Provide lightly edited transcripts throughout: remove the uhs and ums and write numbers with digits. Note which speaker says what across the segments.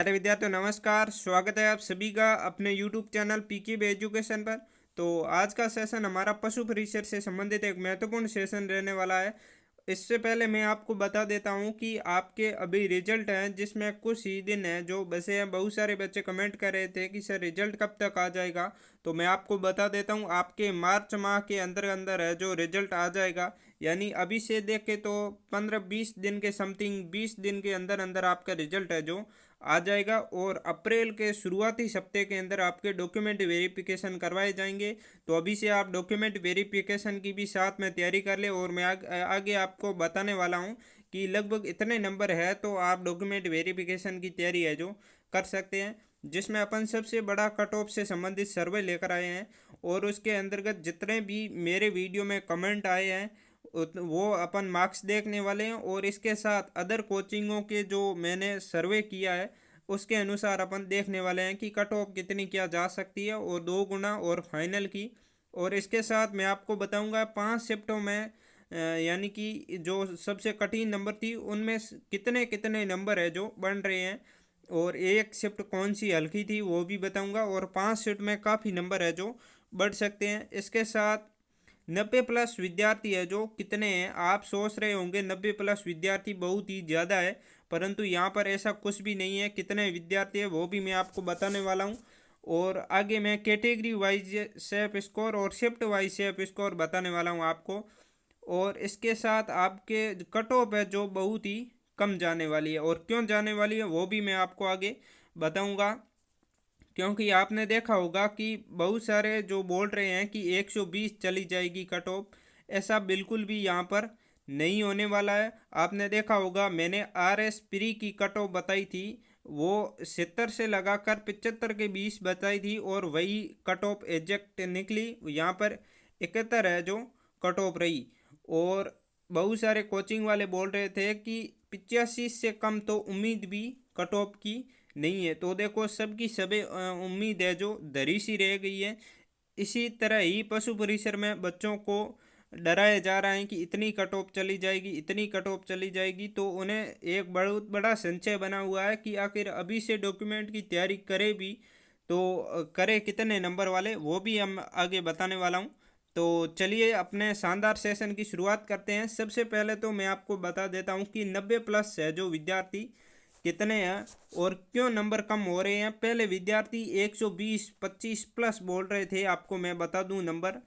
Speaker 1: अरे विद्यार्थियों नमस्कार। स्वागत है आप सभी का अपने YouTube चैनल पीके एजुकेशन पर। तो आज का सेशन हमारा पशु परिसर से संबंधित एक महत्वपूर्ण सेशन रहने वाला है। इससे पहले मैं आपको बता देता हूं कि आपके अभी रिजल्ट हैं जिसमें कुछ ही दिन है जो बचे हैं। बहुत सारे बच्चे कमेंट कर रहे थे कि सर रिजल्ट कब तक आ जाएगा। तो मैं आपको बता देता हूं आपके मार्च माह के अंदर अंदर है जो रिजल्ट आ जाएगा। यानी अभी से देख के तो 15-20 दिन के समथिंग 20 दिन के अंदर अंदर आपका रिजल्ट है जो आ जाएगा। और अप्रैल के शुरुआती हफ्ते के अंदर आपके डॉक्यूमेंट वेरिफिकेशन करवाए जाएंगे। तो अभी से आप डॉक्यूमेंट वेरिफिकेशन की भी साथ में तैयारी कर ले। और मैं आगे आपको बताने वाला हूँ कि लगभग इतने नंबर है तो आप डॉक्यूमेंट वेरिफिकेशन की तैयारी है जो कर सकते हैं, जिसमें अपन सबसे बड़ा कट ऑफ से संबंधित सर्वे लेकर आए हैं। और उसके अंतर्गत जितने भी मेरे वीडियो में कमेंट आए हैं वो अपन मार्क्स देखने वाले हैं। और इसके साथ अदर कोचिंगों के जो मैंने सर्वे किया है उसके अनुसार अपन देखने वाले हैं कि कट ऑफ कितनी क्या जा सकती है और 2 गुना और फाइनल की। और इसके साथ मैं आपको बताऊंगा 5 शिफ्टों में यानी कि जो सबसे कठिन नंबर थी उनमें कितने कितने नंबर है जो बन रहे हैं। और एक शिफ्ट कौन सी हल्की थी वो भी बताऊंगा। और 5 शिफ्ट में काफ़ी नंबर है जो बढ़ सकते हैं। इसके साथ 90+ विद्यार्थी है जो कितने हैं आप सोच रहे होंगे 90+ विद्यार्थी बहुत ही ज़्यादा है, परंतु यहाँ पर ऐसा कुछ भी नहीं है। कितने विद्यार्थी है वो भी मैं आपको बताने वाला हूँ। और आगे मैं कैटेगरी वाइज सेफ स्कोर और शिफ्ट वाइज सेफ स्कोर बताने वाला हूँ आपको। और इसके साथ आपके कट ऑफ है जो बहुत ही कम जाने वाली है। और क्यों जाने वाली है वो भी मैं आपको आगे बताऊंगा। क्योंकि आपने देखा होगा कि बहुत सारे जो बोल रहे हैं कि 120 चली जाएगी कट ऑफ, ऐसा बिल्कुल भी यहाँ पर नहीं होने वाला है। आपने देखा होगा मैंने RS प्री की कट ऑफ बताई थी, वो 70 से लगाकर 75 के बीच बताई थी और वही कट ऑफ एग्जैक्ट निकली। यहाँ पर 71 है जो कट ऑफ रही। और बहुत सारे कोचिंग वाले बोल रहे थे कि 85 से कम तो उम्मीद भी कट ऑफ की नहीं है। तो देखो सबकी सभी उम्मीद है जो धरी सी रह गई है। इसी तरह ही पशु परिसर में बच्चों को डराया जा रहा है कि इतनी कट ऑफ चली जाएगी, इतनी कट ऑफ चली जाएगी। तो उन्हें एक बहुत बड़ा संशय बना हुआ है कि आखिर अभी से डॉक्यूमेंट की तैयारी करे भी तो करे कितने नंबर वाले, वो भी हम आगे बताने वाला हूँ। तो चलिए अपने शानदार सेशन की शुरुआत करते हैं। सबसे पहले तो मैं आपको बता देता हूँ कि 90+ है जो विद्यार्थी कितने हैं और क्यों नंबर कम हो रहे हैं। पहले विद्यार्थी 120 25+ बोल रहे थे, आपको मैं बता दूं नंबर।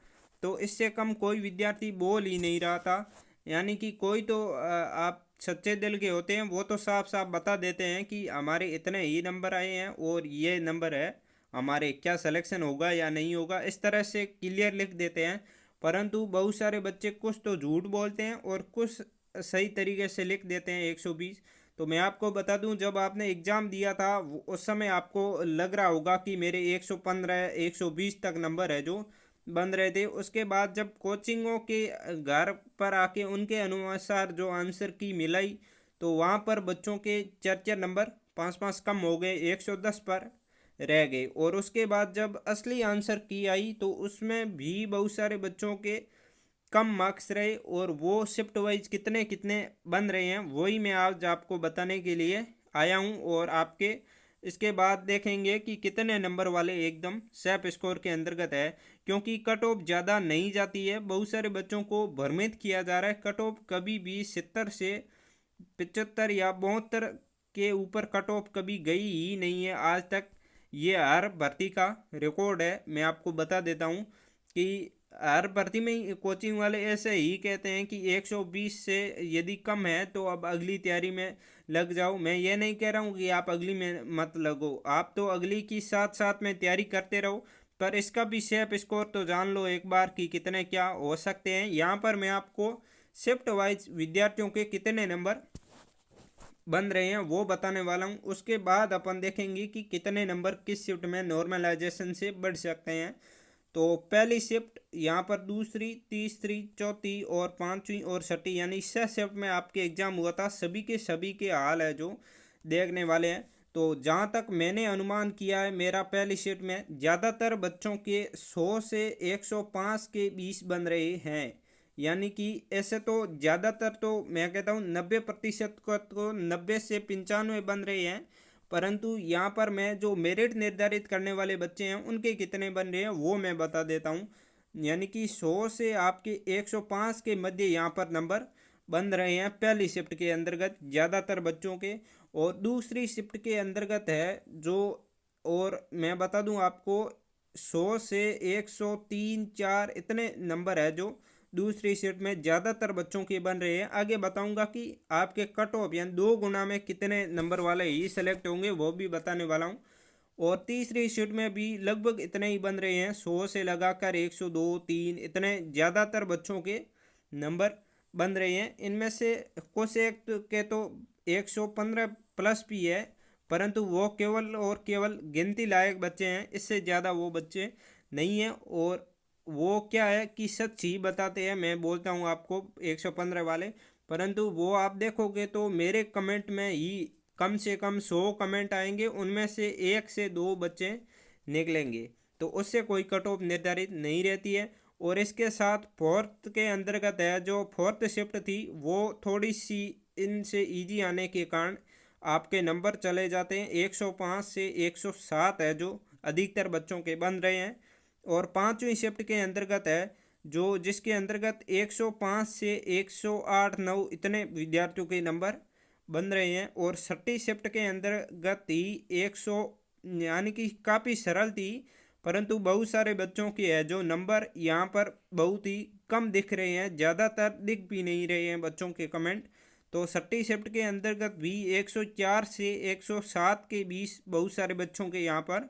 Speaker 1: तो इससे कम कोई विद्यार्थी बोल ही नहीं रहा था। यानी कि कोई तो आप सच्चे दिल के होते हैं वो तो साफ साफ बता देते हैं कि हमारे इतने ही नंबर आए हैं और ये नंबर है, हमारे क्या सिलेक्शन होगा या नहीं होगा, इस तरह से क्लियर लिख देते हैं। परंतु बहुत सारे बच्चे कुछ तो झूठ बोलते हैं और कुछ सही तरीके से लिख देते हैं 120। तो मैं आपको बता दूं जब आपने एग्ज़ाम दिया था उस समय आपको लग रहा होगा कि मेरे 115 120 तक नंबर है जो बन रहे थे। उसके बाद जब कोचिंगों के घर पर आके उनके अनुसार जो आंसर की मिलाई तो वहाँ पर बच्चों के 4 4 नंबर 5 5 कम हो गए, 110 पर रह गए। और उसके बाद जब असली आंसर की आई तो उसमें भी बहुत सारे बच्चों के कम मार्क्स रहे। और वो शिफ्ट वाइज कितने कितने बन रहे हैं वही मैं आज आपको बताने के लिए आया हूँ। और आपके इसके बाद देखेंगे कि कितने नंबर वाले एकदम सेफ स्कोर के अंतर्गत है। क्योंकि कट ऑफ ज़्यादा नहीं जाती है, बहुत सारे बच्चों को भ्रमित किया जा रहा है। कट ऑफ कभी भी 70 से 75 या 72 के ऊपर कट ऑफ कभी गई ही नहीं है आज तक। ये हर भर्ती का रिकॉर्ड है। मैं आपको बता देता हूँ कि हर भर्ती में ही कोचिंग वाले ऐसे ही कहते हैं कि 120 से यदि कम है तो अब अगली तैयारी में लग जाओ। मैं ये नहीं कह रहा हूँ कि आप अगली में मत लगो, आप तो अगली की साथ साथ में तैयारी करते रहो, पर इसका भी सेफ स्कोर तो जान लो एक बार कि कितने क्या हो सकते हैं। यहाँ पर मैं आपको शिफ्ट वाइज विद्यार्थियों के कितने नंबर बन रहे हैं वो बताने वाला हूँ। उसके बाद अपन देखेंगे कि कितने नंबर किस शिफ्ट में नॉर्मलाइजेशन से बढ़ सकते हैं। तो पहली शिफ्ट यहाँ पर, दूसरी, तीसरी, चौथी और पांचवी और छठी यानी 6 शिफ्ट में आपके एग्जाम हुआ था। सभी के हाल है जो देखने वाले हैं। तो जहाँ तक मैंने अनुमान किया है मेरा, पहली शिफ्ट में ज़्यादातर बच्चों के 100 से 105 के बीच बन रहे हैं। यानी कि ऐसे तो ज़्यादातर तो मैं कहता हूँ 90% को तो 90 से 95 बन रहे हैं। परंतु यहाँ पर मैं जो मेरिट निर्धारित करने वाले बच्चे हैं उनके कितने बन रहे हैं वो मैं बता देता हूँ। यानी कि 100 से आपके 105 के मध्य यहाँ पर नंबर बन रहे हैं पहली शिफ्ट के अंतर्गत ज़्यादातर बच्चों के। और दूसरी शिफ्ट के अंतर्गत है जो, और मैं बता दूं आपको 100 से 103 4 इतने नंबर है जो दूसरी शिफ्ट में ज़्यादातर बच्चों के बन रहे हैं। आगे बताऊंगा कि आपके कट ऑफ यानी 2 गुना में कितने नंबर वाले ही सेलेक्ट होंगे वो भी बताने वाला हूँ। और तीसरी शिफ्ट में भी लगभग इतने ही बन रहे हैं, 100 से लगाकर 102 3 इतने ज़्यादातर बच्चों के नंबर बन रहे हैं। इनमें से कुछ एक के तो 115 प्लस भी है, परंतु वो केवल और केवल गिनती लायक बच्चे हैं, इससे ज़्यादा वो बच्चे नहीं हैं। और वो क्या है कि सच ही बताते हैं, मैं बोलता हूँ आपको 115 वाले, परंतु वो आप देखोगे तो मेरे कमेंट में ही कम से कम 100 कमेंट आएंगे, उनमें से 1 से 2 बच्चे निकलेंगे, तो उससे कोई कट ऑफ निर्धारित नहीं रहती है। और इसके साथ फोर्थ के अंतर्गत है, जो फोर्थ शिफ्ट थी वो थोड़ी सी इनसे इजी आने के कारण आपके नंबर चले जाते हैं। 105 से 107 है जो अधिकतर बच्चों के बन रहे हैं। और पाँचवीं शिफ्ट के अंतर्गत है जो, जिसके अंतर्गत 105 से 108 9 इतने विद्यार्थियों के नंबर बन रहे हैं। और छठी शिफ्ट के अंतर्गत ही 100, यानी कि काफ़ी सरल थी, परंतु बहुत सारे बच्चों के है जो नंबर यहाँ पर बहुत ही कम दिख रहे हैं, ज़्यादातर दिख भी नहीं रहे हैं बच्चों के कमेंट। तो छठी शिफ्ट के अंतर्गत भी 104 से 107 के बीच बहुत सारे बच्चों के यहाँ पर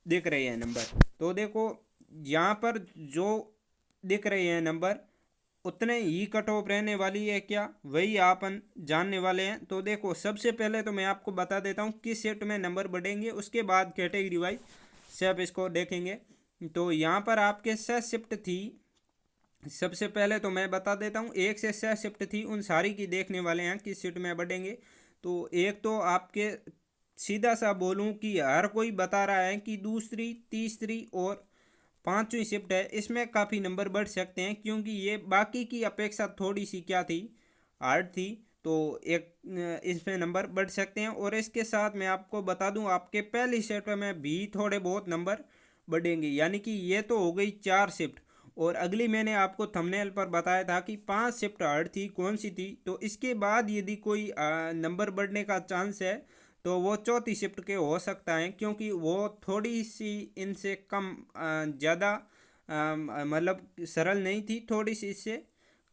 Speaker 1: दिख रहे हैं नंबर। तो देखो यहाँ पर जो दिख रहे हैं नंबर उतने ही कट ऑफ रहने वाली है क्या, वही आप जानने वाले हैं। तो देखो सबसे पहले तो मैं आपको बता देता हूँ किस शिफ्ट में नंबर बढ़ेंगे, उसके बाद कैटेगरी वाइज सब इसको देखेंगे। तो यहाँ पर आपके 6 शिफ्ट थी, सबसे पहले तो मैं बता देता हूँ 1 से 6 शिफ्ट थी, उन सारी की देखने वाले हैं किस शिफ्ट में बढ़ेंगे। तो एक तो आपके सीधा सा बोलूँ कि हर कोई बता रहा है कि दूसरी तीसरी और पांचवी शिफ्ट है, इसमें काफ़ी नंबर बढ़ सकते हैं, क्योंकि ये बाकी की अपेक्षा थोड़ी सी क्या थी, हार्ड थी। तो एक इसमें नंबर बढ़ सकते हैं। और इसके साथ मैं आपको बता दूं आपके पहली शिफ्ट में भी थोड़े बहुत नंबर बढ़ेंगे, यानी कि ये तो हो गई 4 शिफ्ट। और अगली मैंने आपको थंबनेल पर बताया था कि 5 शिफ्ट हार्ड थी, कौन सी थी। तो इसके बाद यदि कोई नंबर बढ़ने का चांस है तो वो चौथी शिफ्ट के हो सकता है, क्योंकि वो थोड़ी सी इनसे कम ज़्यादा मतलब सरल नहीं थी, थोड़ी सी इससे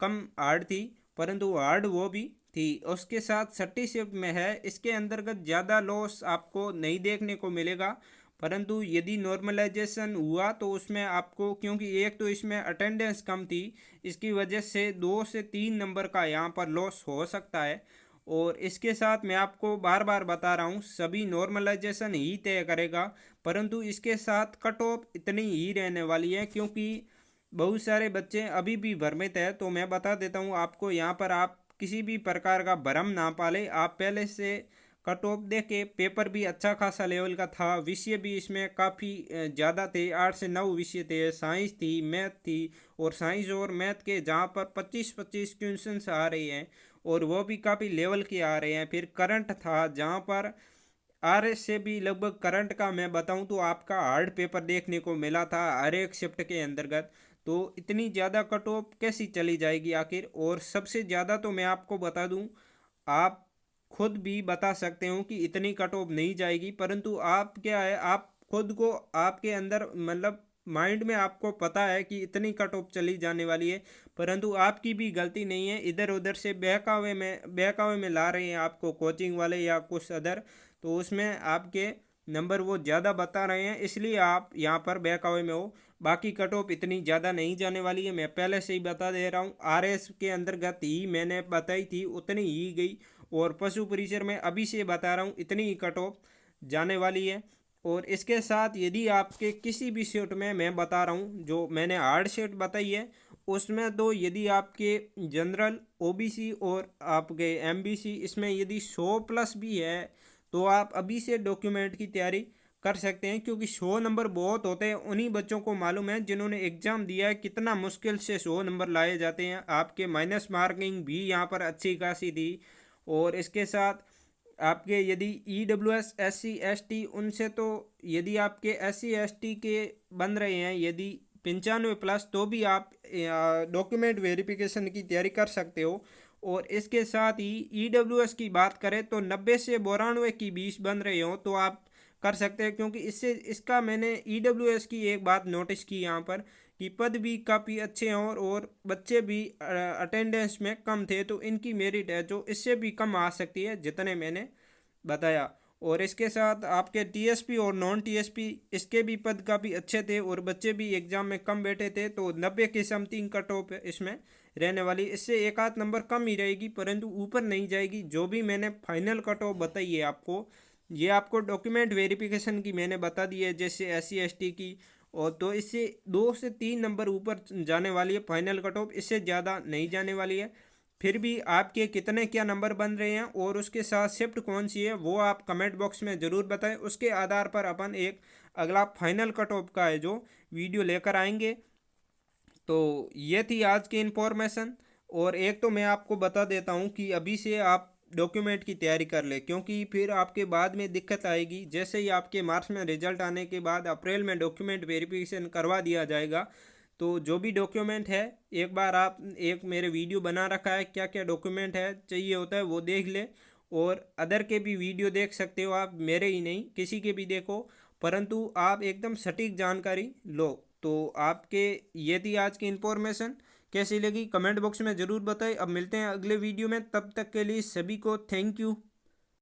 Speaker 1: कम हार्ड थी, परंतु हार्ड वो भी थी। उसके साथ छठी शिफ्ट में है, इसके अंतर्गत ज़्यादा लॉस आपको नहीं देखने को मिलेगा, परंतु यदि नॉर्मलाइजेशन हुआ तो उसमें आपको, क्योंकि एक तो इसमें अटेंडेंस कम थी, इसकी वजह से 2 से 3 नंबर का यहाँ पर लॉस हो सकता है। और इसके साथ मैं आपको बार बार बता रहा हूँ सभी नॉर्मलाइजेशन ही तय करेगा, परंतु इसके साथ कट ऑफ इतनी ही रहने वाली है, क्योंकि बहुत सारे बच्चे अभी भी भ्रमित है। तो मैं बता देता हूँ आपको, यहाँ पर आप किसी भी प्रकार का भ्रम ना पाले, आप पहले से कट ऑफ दे के, पेपर भी अच्छा खासा लेवल का था, विषय भी इसमें काफ़ी ज़्यादा थे, 8 से 9 विषय थे, साइंस थी, मैथ थी। और साइंस और मैथ के जहाँ पर 25-25 क्वेश्चंस आ रहे हैं और वो भी काफ़ी लेवल के आ रहे हैं। फिर करंट था जहाँ पर आर एस से भी लगभग, करंट का मैं बताऊं तो आपका हार्ड पेपर देखने को मिला था हर एक शिफ्ट के अंतर्गत। तो इतनी ज़्यादा कट ऑफ कैसी चली जाएगी आखिर। और सबसे ज़्यादा तो मैं आपको बता दूं, आप खुद भी बता सकते हो कि इतनी कट ऑफ नहीं जाएगी, परंतु आप क्या है, आप खुद को आपके अंदर मतलब माइंड में आपको पता है कि इतनी कट ऑफ चली जाने वाली है, परंतु आपकी भी गलती नहीं है, इधर उधर से बहकावे में ला रहे हैं आपको कोचिंग वाले या कुछ अदर, तो उसमें आपके नंबर वो ज़्यादा बता रहे हैं, इसलिए आप यहाँ पर बहकावे में हो। बाकी कट ऑफ इतनी ज़्यादा नहीं जाने वाली है, मैं पहले से ही बता दे रहा हूँ। आरएस के अंतर्गत ही मैंने बताई थी उतनी ही गई, और पशु परिसर में अभी से बता रहा हूँ इतनी ही कट ऑफ जाने वाली है। और इसके साथ यदि आपके किसी भी शिफ्ट में, मैं बता रहा हूँ जो मैंने हार्ड शिफ्ट बताई है उसमें, तो यदि आपके जनरल, ओबीसी और आपके एमबीसी इसमें यदि 100 प्लस भी है तो आप अभी से डॉक्यूमेंट की तैयारी कर सकते हैं, क्योंकि 100 नंबर बहुत होते हैं। उन्हीं बच्चों को मालूम है जिन्होंने एग्ज़ाम दिया है कितना मुश्किल से 100 नंबर लाए जाते हैं। आपके माइनस मार्किंग भी यहाँ पर अच्छी खासी थी। और इसके साथ आपके यदि EWS SC ST उनसे, तो यदि आपके SC ST के बन रहे हैं यदि 95+ तो भी आप डॉक्यूमेंट वेरिफिकेशन की तैयारी कर सकते हो। और इसके साथ ही EWS की बात करें तो 90 से 92 की 20 बन रहे हो तो आप कर सकते हैं, क्योंकि इससे इसका मैंने EWS की एक बात नोटिस की यहाँ पर कि पद भी काफ़ी अच्छे हैं और बच्चे भी अटेंडेंस में कम थे, तो इनकी मेरिट है जो इससे भी कम आ सकती है जितने मैंने बताया। और इसके साथ आपके TSP और नॉन TSP इसके भी पद काफ़ी अच्छे थे और बच्चे भी एग्ज़ाम में कम बैठे थे, तो 90 की समथिंग कट ऑफ इसमें रहने वाली। इससे एक आध नंबर कम ही रहेगी परंतु ऊपर नहीं जाएगी। जो भी मैंने फाइनल कट ऑफ बताई है आपको, ये आपको डॉक्यूमेंट वेरिफिकेशन की मैंने बता दी है, जैसे SC ST की। और तो इससे 2 से 3 नंबर ऊपर जाने वाली है फाइनल कट ऑफ, इससे ज़्यादा नहीं जाने वाली है। फिर भी आपके कितने क्या नंबर बन रहे हैं और उसके साथ शिफ्ट कौन सी है वो आप कमेंट बॉक्स में ज़रूर बताएं। उसके आधार पर अपन एक अगला फाइनल कट ऑफ का है जो वीडियो लेकर आएंगे। तो ये थी आज की इन्फॉर्मेशन। और एक तो मैं आपको बता देता हूँ कि अभी से आप डॉक्यूमेंट की तैयारी कर ले, क्योंकि फिर आपके बाद में दिक्कत आएगी। जैसे ही आपके मार्च में रिजल्ट आने के बाद अप्रैल में डॉक्यूमेंट वेरिफिकेशन करवा दिया जाएगा, तो जो भी डॉक्यूमेंट है एक बार आप एक मेरे वीडियो बना रखा है क्या क्या डॉक्यूमेंट है चाहिए होता है वो देख ले। और अदर के भी वीडियो देख सकते हो आप, मेरे ही नहीं किसी के भी देखो, परंतु आप एकदम सटीक जानकारी लो। तो आपके ये थी आज की इन्फॉर्मेशन। कैसी लगी कमेंट बॉक्स में ज़रूर बताएं। अब मिलते हैं अगले वीडियो में, तब तक के लिए सभी को थैंक यू।